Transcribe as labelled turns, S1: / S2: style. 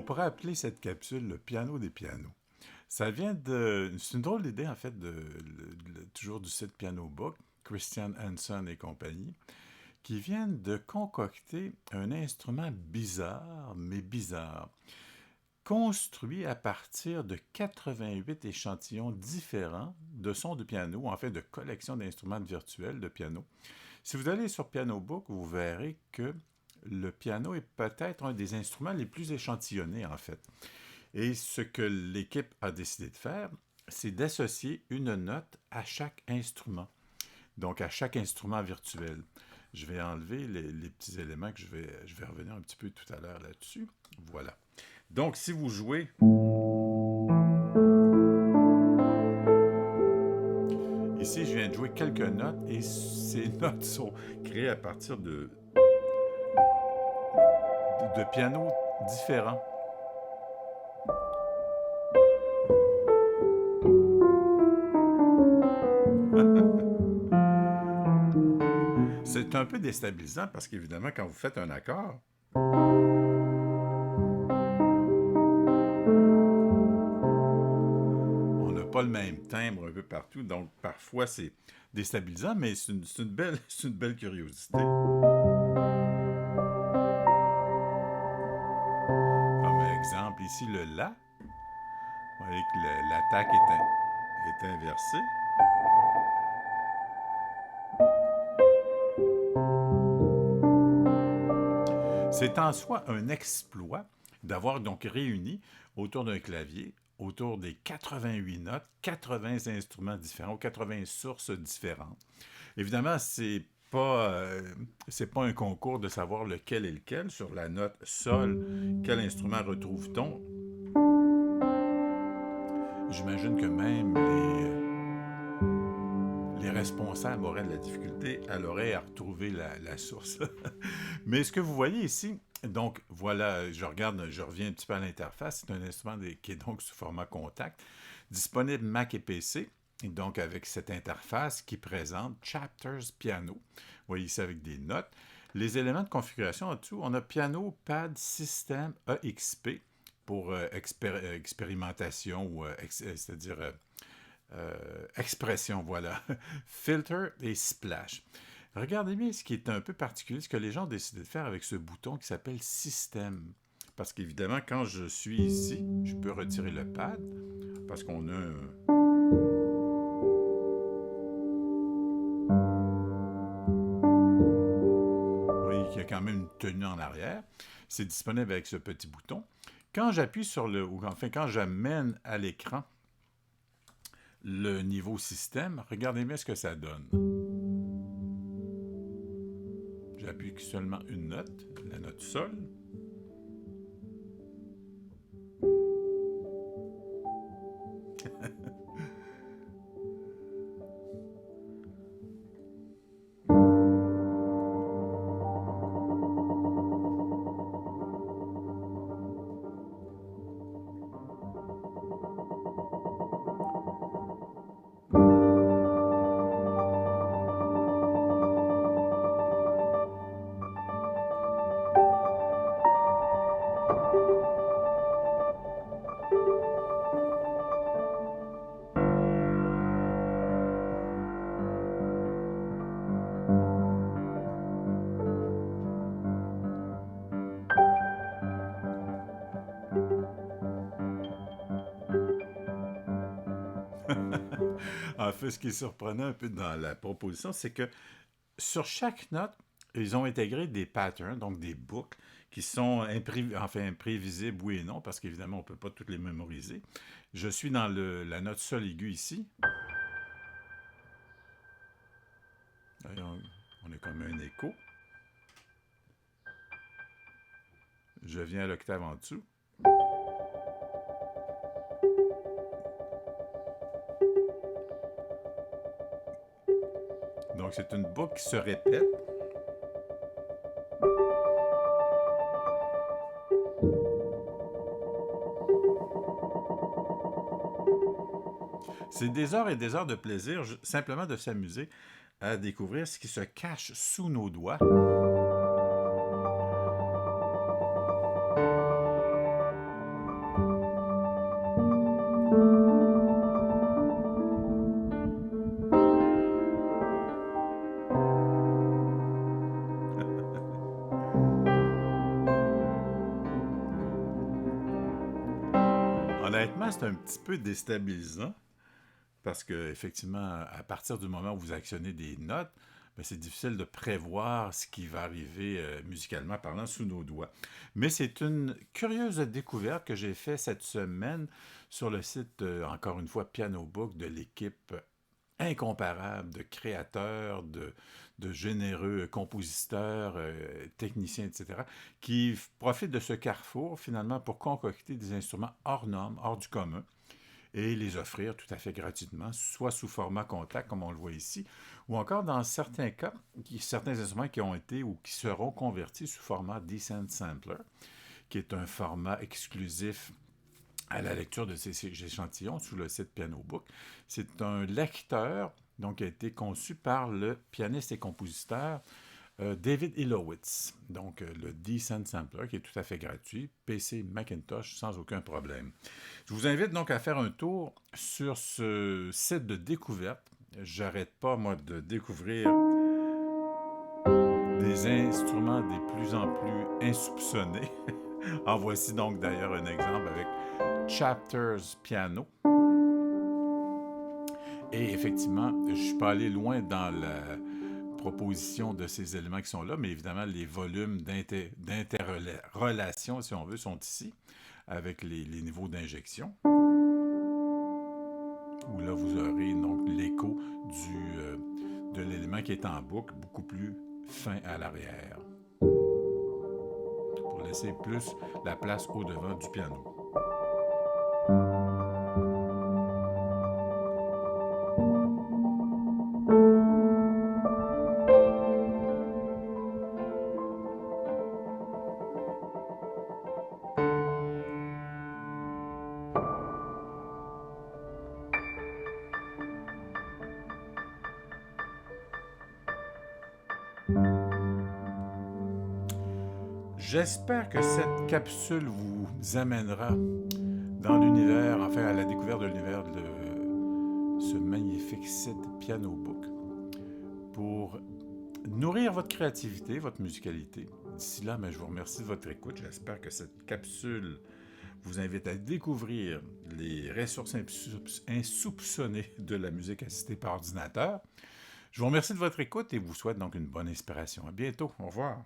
S1: pourrait appeler cette capsule le piano des pianos. Ça vient de... C'est une drôle d'idée, en fait, toujours du site Piano Book, Christian Hanson et compagnie, qui viennent de concocter un instrument bizarre, mais bizarre, construit à partir de 88 échantillons différents de sons de piano, en fait de collections d'instruments virtuels de piano. Si vous allez sur Piano Book, vous verrez que le piano est peut-être un des instruments les plus échantillonnés, en fait. Et ce que l'équipe a décidé de faire, c'est d'associer une note à chaque instrument, donc à chaque instrument virtuel. Je vais enlever les petits éléments que je vais revenir un petit peu tout à l'heure là-dessus. Voilà. Donc, si vous jouez... Ici, je viens de jouer quelques notes et ces notes sont créées à partir de pianos différents. C'est un peu déstabilisant parce qu'évidemment, quand vous faites un accord, on n'a pas le même timbre un peu partout, donc parfois c'est déstabilisant, mais c'est une belle, c'est une belle curiosité. Comme exemple, ici le La, vous voyez que l'attaque est inversée. C'est en soi un exploit d'avoir donc réuni autour d'un clavier, autour des 88 notes, 80 instruments différents, 80 sources différentes. Évidemment, c'est pas un concours de savoir lequel est lequel. Sur la note Sol, quel instrument retrouve-t-on? J'imagine que même les responsables auraient de la difficulté à l'oreille à retrouver la source. Mais ce que vous voyez ici, donc voilà, je reviens un petit peu à l'interface. C'est un instrument qui est donc sous format contact, disponible Mac et PC. Et donc avec cette interface qui présente Chapters Piano. Vous voyez ici avec des notes. Les éléments de configuration en dessous, on a Piano Pad System EXP pour expérimentation, ou c'est-à-dire expression, voilà. Filter et Splash. Regardez bien ce qui est un peu particulier, ce que les gens ont décidé de faire avec ce bouton qui s'appelle Système. Parce qu'évidemment, quand je suis ici, je peux retirer le pad, parce qu'on a un... Vous voyez qu'il y a quand même une tenue en arrière. C'est disponible avec ce petit bouton. Quand j'appuie sur le... ou enfin, quand j'amène à l'écran le niveau système, regardez bien ce que ça donne. J'appuie seulement une note, la note Sol. En fait, ce qui est surprenant un peu dans la proposition, c'est que sur chaque note, ils ont intégré des patterns, donc des boucles, qui sont imprévisibles, oui et non, parce qu'évidemment, on ne peut pas toutes les mémoriser. Je suis dans la note Sol aiguë ici. On a comme un écho. Je viens à l'octave en dessous. Donc, c'est une boucle qui se répète. C'est des heures et des heures de plaisir, simplement de s'amuser à découvrir ce qui se cache sous nos doigts. honnêtement, c'est un petit peu déstabilisant parce que effectivement, à partir du moment où vous actionnez des notes, ben, c'est difficile de prévoir ce qui va arriver musicalement parlant sous nos doigts. Mais c'est une curieuse découverte que j'ai faite cette semaine sur le site, encore une fois, Piano Book de l'équipe incomparable de créateurs, de généreux compositeurs, techniciens, etc., qui profitent de ce carrefour finalement pour concocter des instruments hors normes, hors du commun, et les offrir tout à fait gratuitement, soit sous format contact, comme on le voit ici, ou encore dans certains cas, certains instruments qui ont été ou qui seront convertis sous format Descent Sampler, qui est un format exclusif à la lecture de ces échantillons sous le site Piano Book. C'est un lecteur donc, qui a été conçu par le pianiste et compositeur David Ilowitz, donc le Descent Sampler, qui est tout à fait gratuit, PC, Macintosh, sans aucun problème. Je vous invite donc à faire un tour sur ce site de découverte. J'arrête pas, moi, de découvrir des instruments des plus en plus insoupçonnés. En voici donc d'ailleurs un exemple avec Chapters Piano. Et effectivement, je ne suis pas allé loin dans la proposition de ces éléments qui sont là, mais évidemment, les volumes d'interrelation, si on veut, sont ici, avec les niveaux d'injection, où là, vous aurez donc l'écho de l'élément qui est en boucle, beaucoup plus fin à l'arrière, pour laisser plus la place au devant du piano. J'espère que cette capsule vous amènera dans l'univers, enfin à la découverte de l'univers de ce magnifique site Piano Book pour nourrir votre créativité, votre musicalité. D'ici là, je vous remercie de votre écoute. J'espère que cette capsule vous invite à découvrir les ressources insoupçonnées de la musique assistée par ordinateur. Je vous remercie de votre écoute et vous souhaite donc une bonne inspiration. À bientôt. Au revoir.